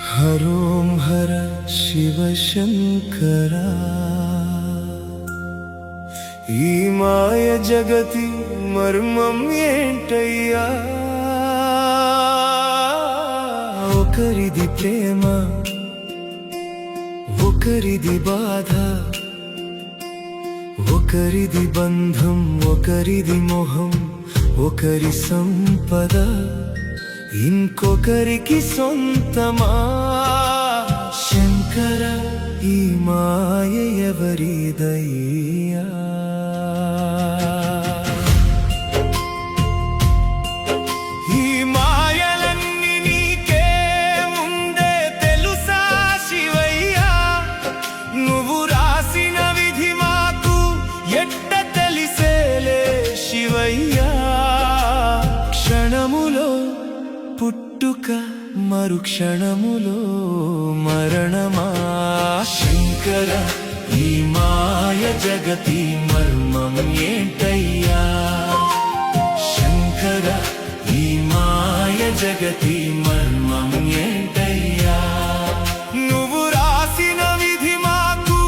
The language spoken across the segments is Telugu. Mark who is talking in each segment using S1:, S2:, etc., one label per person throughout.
S1: హరోం హర శివ శంకర ఈ మాయ జగతి మర్మం ఏంటయ్యా ఒకరిది ప్రేమ ఒకరిది బాధ ఒకరిది బంధం ఒకరిది మొహం ఒకరి సంపద ఇంకొకరికి సొంతమా శంకర ఈ మాయ ఎవరిదయ్యా ఈ మాయలన్నీ నీకే ముందే తెలుసా శివయ్యా నువ్వు రాసిన విధి మాకు ఎట్ట తెలిసేలే శివయ్యా క్షణములో పుట్టుక మరుక్షణములో మరణమా శంకర ఈ మాయ జగతి మర్మం ఏంటయ్యా శంకర ఈ మాయ జగతి మర్మం ఏంటయ్యా నువ్వు రాసిన విధి మాకు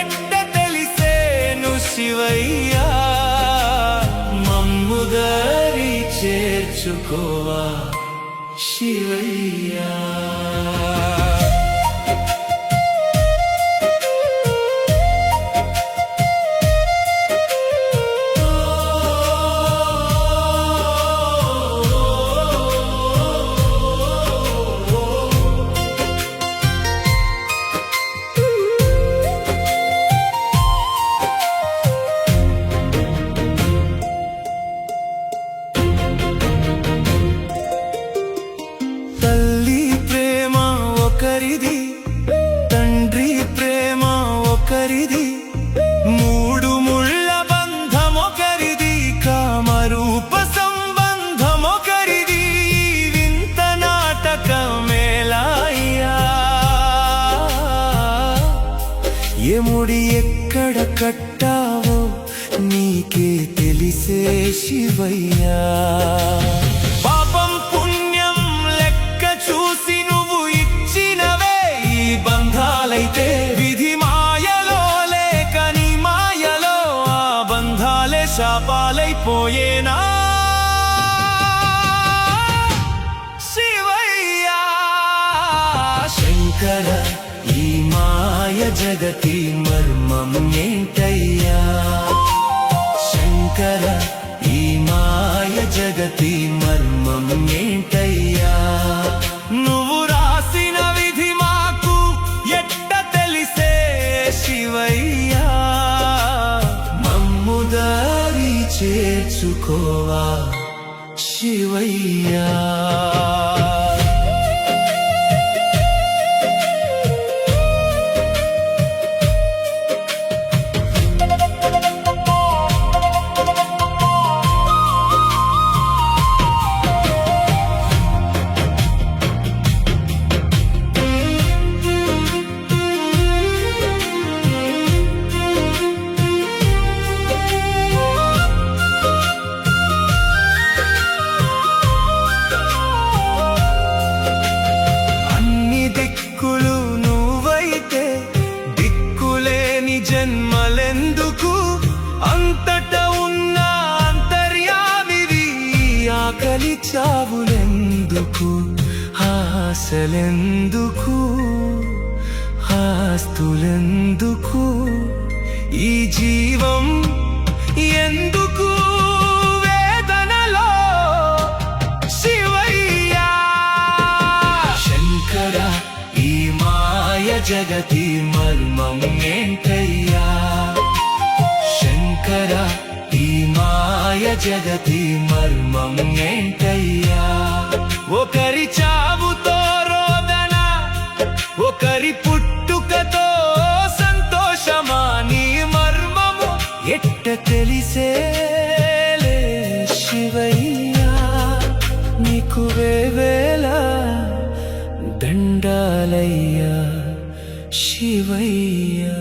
S1: ఎట్ట తెలిసేను శివయ్యా మమ్ముదరి చేర్చుకోవా శివయ్యా ఒకరిది తండ్రి ప్రేమ ఒకరిది మూడు ముళ్ళ బంధం ఒకరిది కామరూప సంబంధం ఒకరిది వింత నాటకమేలాయ్యా ఎముడి ఎక్కడ కట్టావో నీకే తెలిసే శివయ్యా బంధాలైతే విధి మాయలో లేక నీ మాయలో ఆ బంధాలే శాపాలైపోయేనా శివయ్యా శంకర ఈ మాయ జగతి మర్మం ఏంటయ్యా శంకర ఈ మాయ జగతి మర్మం ఏంటయ్యా నువ్వు రాసిన విధి శివయ్యా మమ్ముదారి చేర్చుకోవా శివయ్యా జన్మలెందుకు అంతట ఉన్న అంతర్యామివి ఆకలి చావులెందుకు ఆశలెందుకు ఆస్తులెందుకు ఈ జీవం ఎందుకు వేదనలో శివయ్యా శంకర ఈ మాయ జగతి మర్మం ఏంటయ్యా శంకర ఈ మాయ జగతి మర్మం ఏంటయ్యా ఒకరి చావుతో రోదన ఒకరి పుట్టుకతో సంతోషమా నీ మర్మము ఎట్ట తెలిసేలే శివయ్యా నీకు వేవేళ దండాలయ్యా శివయ్యా